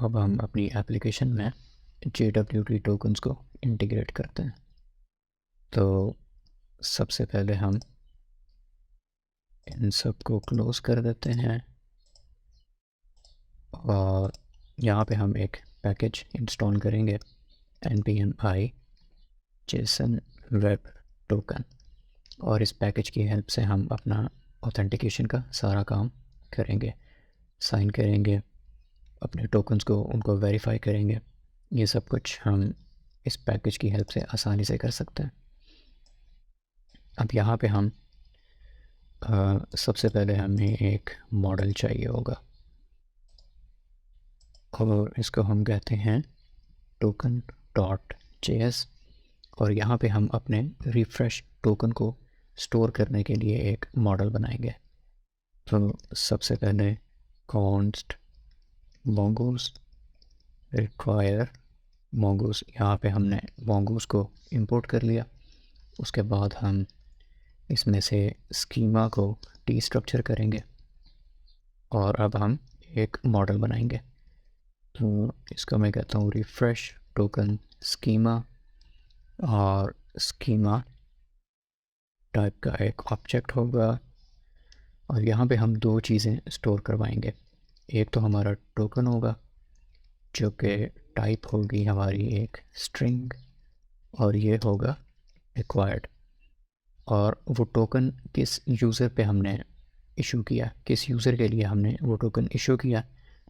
अब हम अपनी एप्लीकेशन में JWT टोकन्स को इंटीग्रेट करते हैं। तो सबसे पहले हम इन सब को क्लोज कर देते हैं और यहाँ पे हम एक पैकेज इंस्टॉल करेंगे npm i json web token, और इस पैकेज की हेल्प से हम अपना ऑथेंटिकेशन का सारा काम करेंगे, साइन करेंगे, अपने टोकन्स को उनको वेरीफाई करेंगे। ये सब कुछ हम इस पैकेज की हेल्प से आसानी से कर सकते हैं। अब यहाँ पे हम सबसे पहले हमें एक मॉडल चाहिए होगा और इसको हम कहते हैं token.js, और यहाँ पे हम अपने रिफ्रेश टोकन को स्टोर करने के लिए एक मॉडल बनाएंगे। तो सबसे पहले const mongoose require mongoose, यहाँ पे हमने mongoose को इंपोर्ट कर लिया। उसके बाद हम इसमें से स्कीमा को डीस्ट्रक्चर करेंगे और अब हम एक मॉडल बनाएंगे। तो इसको मैं कहता हूँ रिफ्रेश टोकन स्कीमा, और स्कीमा टाइप का एक ऑब्जेक्ट होगा और यहाँ पे हम दो चीज़ें स्टोर करवाएंगे। एक तो हमारा टोकन होगा जो कि टाइप होगी हमारी एक स्ट्रिंग, और ये होगा रिक्वायर्ड, और वो टोकन किस यूज़र पे हमने इशू किया, किस यूज़र के लिए हमने वो टोकन इशू किया,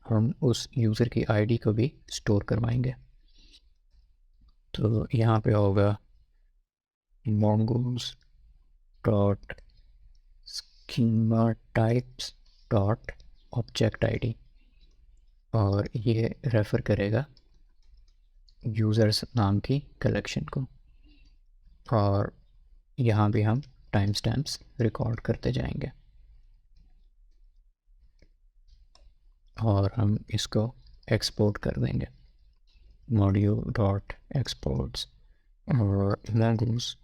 हम उस यूज़र की आईडी को भी स्टोर करवाएंगे। तो यहाँ पे होगा mongoose dot schema types dot object ID, और ये रेफ़र करेगा यूज़र्स नाम की कलेक्शन को, और यहाँ भी हम टाइम स्टैम्प्स रिकॉर्ड करते जाएंगे और हम इसको एक्सपोर्ट कर देंगे मॉड्यूल डॉट एक्सपोर्ट्स और mongoose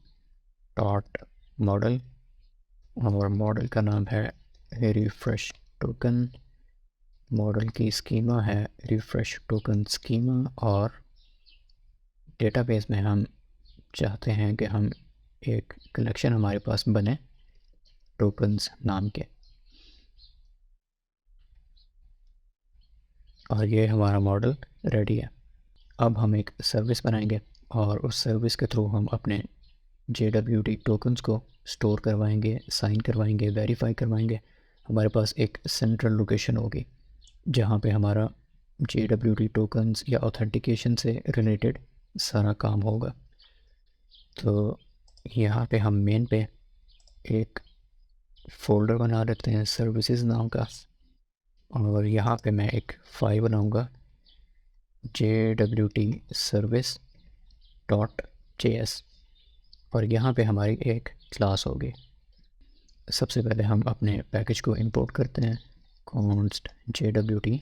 डॉट मॉडल, और मॉडल का नाम है रिफ्रेश टोकन, मॉडल की स्कीमा है रिफ्रेश टोकन स्कीमा, और डेटाबेस में हम चाहते हैं कि हम एक कलेक्शन हमारे पास बने टोकन्स नाम के। और ये हमारा मॉडल रेडी है। अब हम एक सर्विस बनाएंगे और उस सर्विस के थ्रू हम अपने JWT टोकन्स को स्टोर करवाएंगे, साइन करवाएंगे, वेरीफाई करवाएंगे। हमारे पास एक सेंट्रल लोकेशन होगी जहाँ पे हमारा JWT टोकन्स या ऑथेंटिकेशन से रिलेटेड सारा काम होगा। तो यहाँ पे हम मेन पे एक फ़ोल्डर बना लेते हैं सर्विसेज नाम का, और यहाँ पे मैं एक फाइल बनाऊँगा JWT service डॉट JS, और यहाँ पे हमारी एक क्लास होगी। सबसे पहले हम अपने पैकेज को इंपोर्ट करते हैं const JWT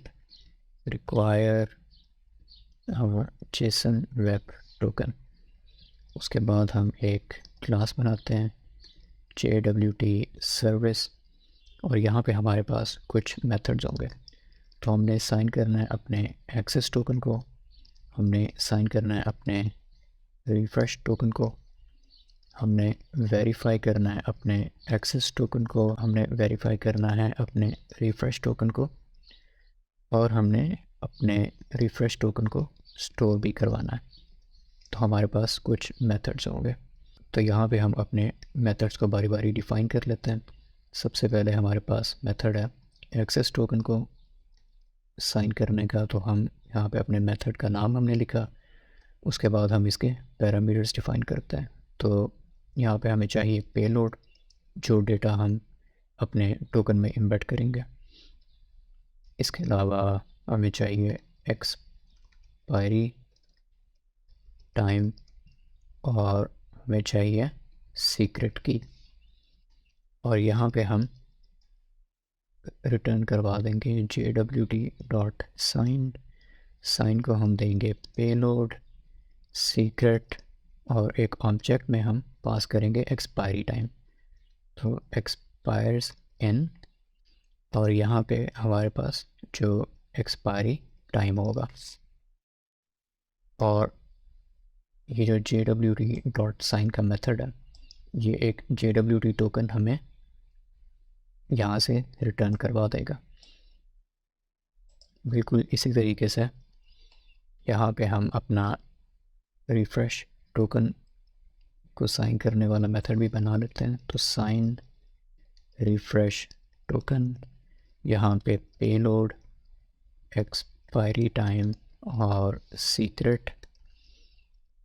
require our JSON web token। उसके बाद हम एक क्लास बनाते हैं JWT service, और यहाँ पे हमारे पास कुछ मेथड्स होंगे। तो हमने साइन करना है अपने एक्सेस टोकन को, हमने साइन करना है अपने रिफ्रेश टोकन को, हमने वेरीफाई करना है अपने एक्सेस टोकन को, हमने वेरीफाई करना है अपने रिफ्रेश टोकन को, और हमने अपने रिफ्रेश टोकन को स्टोर भी करवाना है। तो हमारे पास कुछ मेथड्स होंगे। तो यहाँ पे हम अपने मेथड्स को बारी बारी डिफ़ाइन कर लेते हैं। सबसे पहले हमारे पास मेथड है एक्सेस टोकन को साइन करने का, तो हम यहाँ पे अपने मेथड का नाम हमने लिखा। उसके बाद हम इसके पैरामीटर्स डिफ़ाइन करते हैं। तो यहाँ पे हमें चाहिए पेलोड, जो डेटा हम अपने टोकन में एम्बेड करेंगे। इसके अलावा हमें चाहिए एक्सपायरी टाइम, और हमें चाहिए सीक्रेट की, और यहाँ पे हम रिटर्न करवा देंगे JWT डॉट साइन, साइन को हम देंगे पेलोड, सीक्रेट, और एक ऑब्जेक्ट में हम पास करेंगे एक्सपायरी टाइम, तो एक्सपायर्स इन, और यहाँ पे हमारे पास जो एक्सपायरी टाइम होगा। और ये जो JWT डॉट साइन का मेथड है, ये एक JWT टोकन हमें यहाँ से रिटर्न करवा देगा। बिल्कुल इसी तरीके से यहाँ पे हम अपना रिफ़्रेश टोकन को साइन करने वाला मेथड भी बना लेते हैं। तो साइन रिफ़्रेश टोकन, यहाँ पे पेलोड, एक्सपायरी टाइम और सीक्रेट,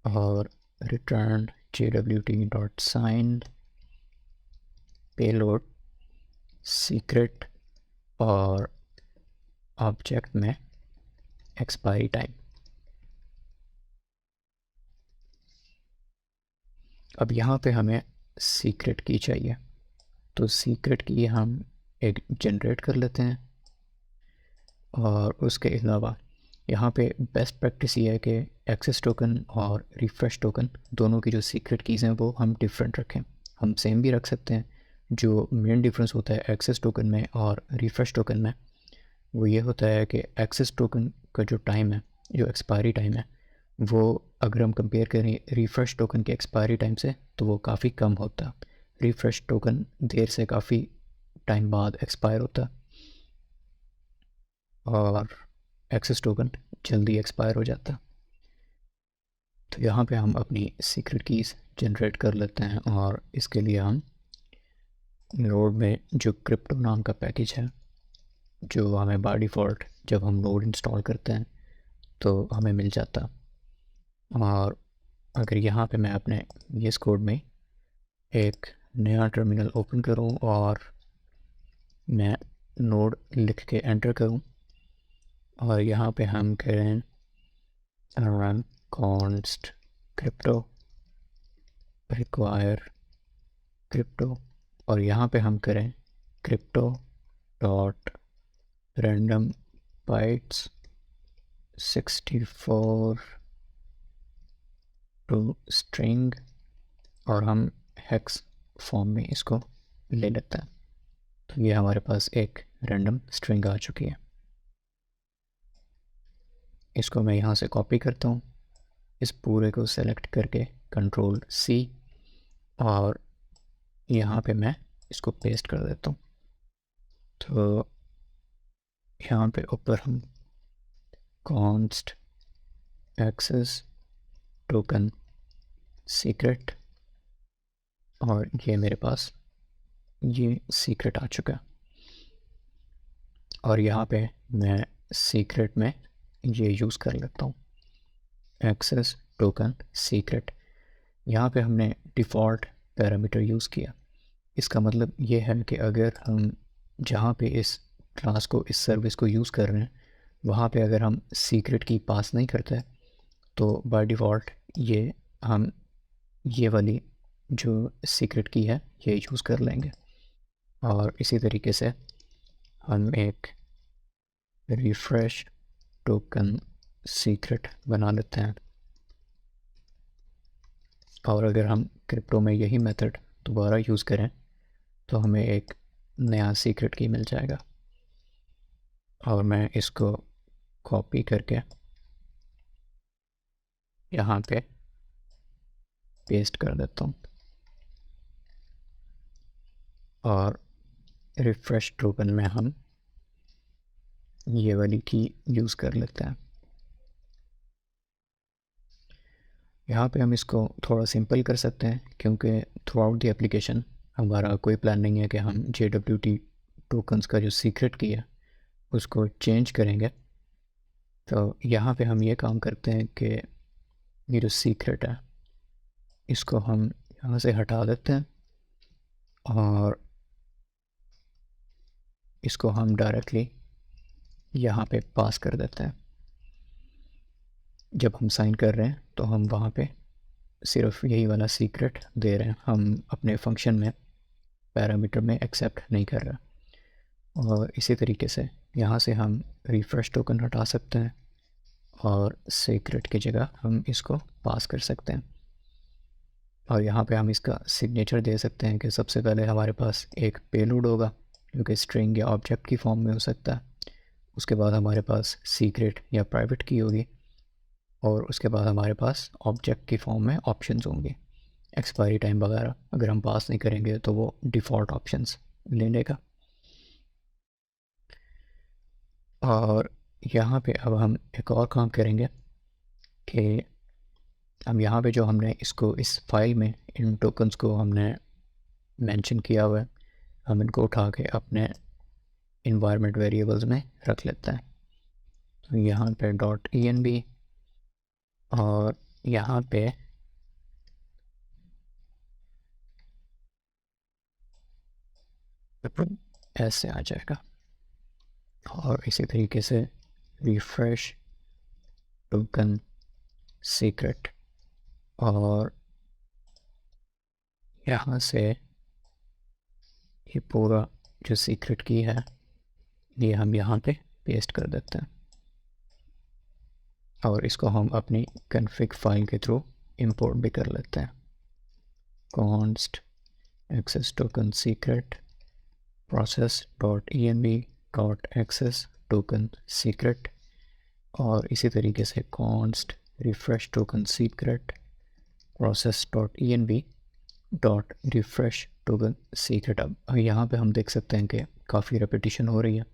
और return JWT dot sign payload secret और ऑब्जेक्ट में एक्सपायरी टाइम। अब यहाँ पे हमें सीक्रेट की चाहिए, तो सीक्रेट की हम एक जनरेट कर लेते हैं। और उसके अलावा यहाँ पे बेस्ट प्रैक्टिस ये है कि एक्सेस टोकन और रिफ़्रेश टोकन दोनों की जो सीक्रेट कीज़ हैं वो हम डिफरेंट रखें। हम सेम भी रख सकते हैं। जो मेन डिफरेंस होता है एक्सेस टोकन में और रिफ़्रेश टोकन में, वो ये होता है कि एक्सेस टोकन का जो टाइम है, जो एक्सपायरी टाइम है, वो अगर हम कंपेयर करें रिफ़्रेश टोकन के एक्सपायरी टाइम से तो वो काफ़ी कम होता है। रिफ़्रेश टोकन देर से काफ़ी टाइम बाद एक्सपायर होता है और एक्सेस टोकन जल्दी एक्सपायर हो जाता है। तो यहाँ पे हम अपनी सीक्रेट कीज़ जनरेट कर लेते हैं और इसके लिए हम नोड में जो क्रिप्टो नाम का पैकेज है, जो हमें बाय डिफ़ॉल्ट जब हम नोड इंस्टॉल करते हैं तो हमें मिल जाता। और अगर यहाँ पे मैं अपने VS कोड में एक नया टर्मिनल ओपन करूँ और मैं नोड लिख के एंटर करूँ और यहाँ पे हम करें run const crypto require crypto, और यहाँ पे हम करें crypto dot random bytes 64 to string, और हम हेक्स फॉर्म में इसको ले लेते हैं। तो ये हमारे पास एक रैंडम स्ट्रिंग आ चुकी है। इसको मैं यहाँ से कॉपी करता हूँ, इस पूरे को सेलेक्ट करके Ctrl+C, और यहाँ पे मैं इसको पेस्ट कर देता हूँ। तो यहाँ पे ऊपर हम const access token secret, और ये मेरे पास ये सीक्रेट आ चुका है। और यहाँ पे मैं सीक्रेट में ये यूज़ कर लेता हूँ एक्सेस टोकन सीक्रेट। यहाँ पे हमने डिफ़ॉल्ट पैरामीटर यूज़ किया। इसका मतलब ये है कि अगर हम जहाँ पे इस क्लास को, इस सर्विस को यूज़ कर रहे हैं, वहाँ पे अगर हम सीक्रेट की पास नहीं करते तो बाय डिफ़ॉल्ट हम ये वाली जो सीक्रेट की है ये यूज़ कर लेंगे। और इसी तरीके से हम एक रिफ़्रेश टोकन सीक्रेट बना लेते हैं। और अगर हम क्रिप्टो में यही मेथड दोबारा यूज़ करें तो हमें एक नया सीक्रेट की मिल जाएगा। और मैं इसको कॉपी करके यहाँ पे पेस्ट कर देता हूँ और रिफ़्रेश टोकन में हम ये वाली की यूज़ कर लेते हैं। यहाँ पे हम इसको थोड़ा सिंपल कर सकते हैं क्योंकि थ्रू आउट द एप्लीकेशन हमारा कोई प्लान नहीं है कि हम JWT टोकन्स का जो सीक्रेट की है उसको चेंज करेंगे। तो यहाँ पे हम ये काम करते हैं कि ये जो सीक्रेट है इसको हम यहाँ से हटा देते हैं और इसको हम डायरेक्टली यहाँ पे पास कर देते हैं। जब हम साइन कर रहे हैं तो हम वहाँ पे सिर्फ यही वाला सीक्रेट दे रहे हैं, हम अपने फंक्शन में पैरामीटर में एक्सेप्ट नहीं कर रहे। और इसी तरीके से यहाँ से हम रिफ़्रेश टोकन हटा सकते हैं और सीक्रेट की जगह हम इसको पास कर सकते हैं। और यहाँ पे हम इसका सिग्नेचर दे सकते हैं कि सबसे पहले हमारे पास एक पेलोड होगा जो कि स्ट्रिंग या ऑब्जेक्ट की फॉर्म में हो सकता है, उसके बाद हमारे पास सीक्रेट या प्राइवेट की होगी, और उसके बाद हमारे पास ऑब्जेक्ट की फॉर्म में ऑप्शंस होंगे, एक्सपायरी टाइम वगैरह अगर हम पास नहीं करेंगे तो वो डिफ़ॉल्ट ऑप्शंस ले लेगा। और यहाँ पे अब हम एक और काम करेंगे कि हम यहाँ पे जो हमने इसको इस फाइल में इन टोकन्स को हमने मेंशन किया हुआ है, हम इनको उठा के अपने इन्वायरमेंट वेरिएबल्स में रख लेते हैं। तो यहाँ पे .env और यहाँ पे ऐसे आ जाएगा, और इसी तरीके से रिफ्रेश टोकन सीक्रेट, और यहाँ से ये पूरा जो सीक्रेट की है ये हम यहाँ पे पेस्ट कर देते हैं, और इसको हम अपनी config फाइल के थ्रू इंपोर्ट भी कर लेते हैं। const access token secret process.env.access token secret, और इसी तरीके से const refresh token secret process.env.refresh token secret। अब यहाँ पे हम देख सकते हैं कि काफ़ी रेपिटेशन हो रही है,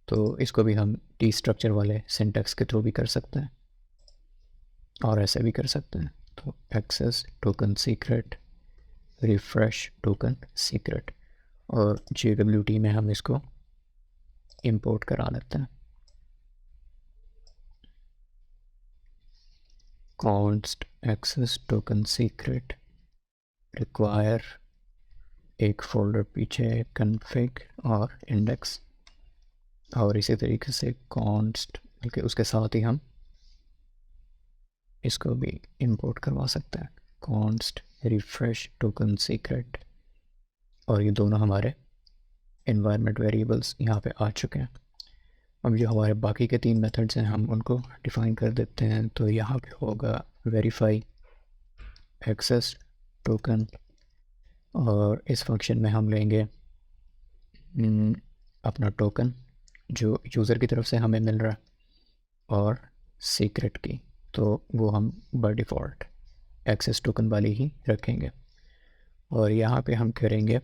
तो इसको भी हम टी स्ट्रक्चर वाले सिंटैक्स के थ्रू भी कर सकते हैं और ऐसे भी कर सकते हैं। तो access token secret refresh token secret, और JWT में हम इसको इंपोर्ट करा लेते हैं। Const access token secret require एक फोल्डर पीछे config और इंडेक्स, और इसी तरीके से कॉन्स्ट बल्कि उसके साथ ही हम इसको भी इंपोर्ट करवा सकते हैं, कॉन्स्ट रिफ्रेश टोकन सीक्रेट, और ये दोनों हमारे इन्वायरमेंट वेरिएबल्स यहाँ पे आ चुके हैं। अब जो हमारे बाकी के 3 मेथड्स हैं हम उनको डिफ़ाइन कर देते हैं। तो यहाँ पे होगा वेरीफाई एक्सेस टोकन, और इस फंक्शन में हम लेंगे अपना टोकन जो यूज़र की तरफ से हमें मिल रहा है, और सीक्रेट की तो वो हम बाय डिफ़ॉल्ट एक्सेस टोकन वाली ही रखेंगे। और यहाँ पे हम करेंगे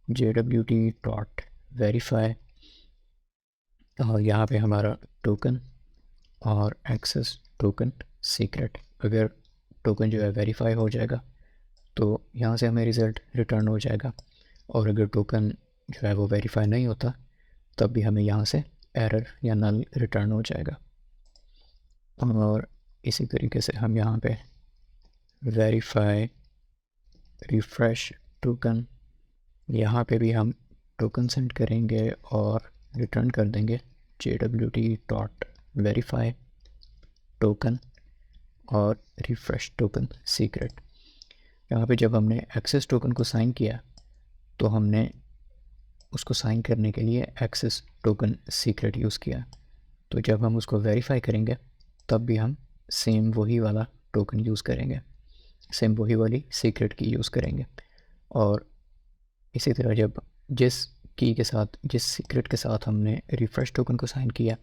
JWT.verify, और यहाँ पे हमारा टोकन और एक्सेस टोकन सीक्रेट। अगर टोकन जो है वेरीफाई हो जाएगा तो यहाँ से हमें रिज़ल्ट रिटर्न हो जाएगा, और अगर टोकन जो है वो वेरीफाई नहीं होता तब भी हमें यहाँ से एरर या नल रिटर्न हो जाएगा। और इसी तरीके से हम यहाँ पे वेरीफाई रिफ्रेश टोकन, यहाँ पे भी हम टोकन सेंड करेंगे और रिटर्न कर देंगे JWT.verify टोकन और रिफ्रेश टोकन सीक्रेट। यहाँ पे जब हमने एक्सेस टोकन को साइन किया तो हमने उसको साइन करने के लिए एक्सेस टोकन सीक्रेट यूज़ किया, तो जब हम उसको वेरीफाई करेंगे तब भी हम सेम वही वाला टोकन यूज़ करेंगे, सेम वही वाली सीक्रेट की यूज़ करेंगे। और इसी तरह जब जिस की के साथ, जिस सीक्रेट के साथ हमने रिफ्रेश टोकन को साइन किया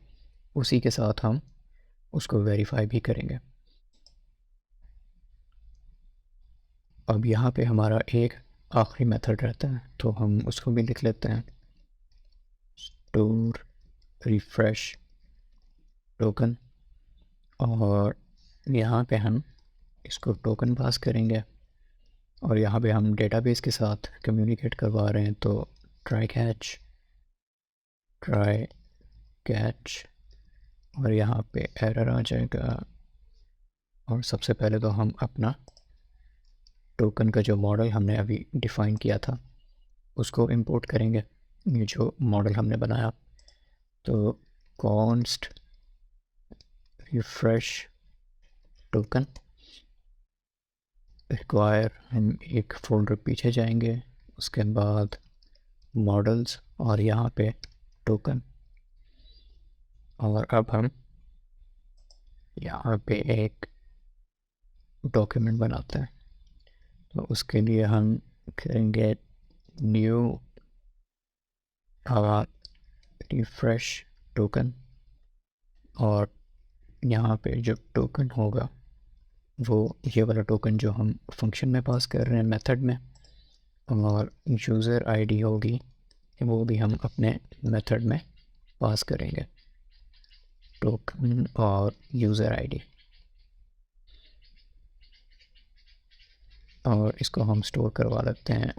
उसी के साथ हम उसको वेरीफाई भी करेंगे। अब यहाँ पे हमारा एक आखिरी मेथड रहता है तो हम उसको भी लिख लेते हैं, स्टोर रिफ्रेश टोकन, और यहाँ पे हम इसको टोकन पास करेंगे, और यहाँ पे हम डेटाबेस के साथ कम्युनिकेट करवा रहे हैं तो ट्राई कैच, और यहाँ पे एरर आ जाएगा। और सबसे पहले तो हम अपना टोकन का जो मॉडल हमने अभी डिफ़ाइन किया था उसको इंपोर्ट करेंगे, ये जो मॉडल हमने बनाया। तो कॉन्स्ट रिफ्रेश टोकन रिक्वायर, हम एक फोल्डर पीछे जाएंगे, उसके बाद मॉडल्स और यहाँ पे टोकन, और अब हम यहाँ पे एक डॉक्यूमेंट बनाते हैं। तो उसके लिए हम करेंगे न्यू रिफ्रेश टोकन, और यहाँ पे जो टोकन होगा वो ये वाला टोकन जो हम फंक्शन में पास कर रहे हैं मेथड में, और यूज़र आईडी होगी वो भी हम अपने मेथड में पास करेंगे, टोकन और यूज़र आईडी। और इसको हम स्टोर करवा लेते हैं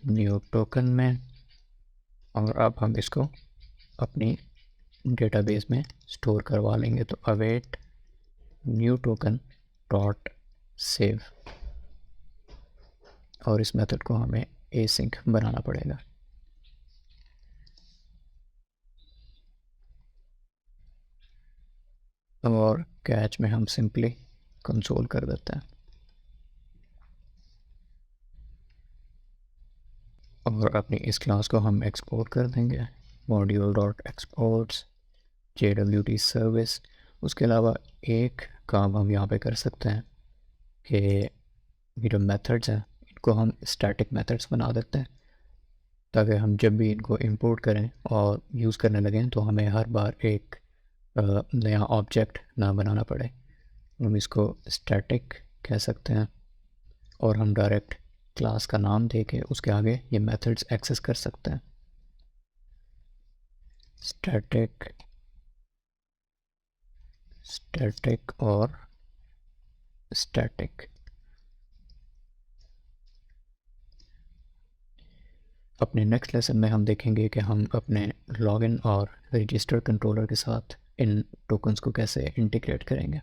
न्यू टोकन में, और अब हम इसको अपनी डेटाबेस में स्टोर करवा लेंगे। तो await new token dot save, और इस मेथड को हमें एसिंक बनाना पड़ेगा। और कैच में हम सिंपली कंसोल कर देते हैं, और अपनी इस क्लास को हम एक्सपोर्ट कर देंगे module dot exports JWT service. उसके अलावा एक काम हम यहाँ पे कर सकते हैं कि ये जो मेथड्स हैं इनको हम स्टैटिक मेथड्स बना देते हैं, ताकि हम जब भी इनको इंपोर्ट करें और यूज़ करने लगें तो हमें हर बार एक नया ऑब्जेक्ट ना बनाना पड़े। हम इसको स्टैटिक कह सकते हैं, और हम डायरेक्ट क्लास का नाम दे के उसके आगे ये मेथड्स एक्सेस कर सकते हैं। स्टैटिक और स्टैटिक। अपने नेक्स्ट लेसन में हम देखेंगे कि हम अपने लॉगिन और रजिस्टर कंट्रोलर के साथ इन टोकन्स को कैसे इंटीग्रेट करेंगे।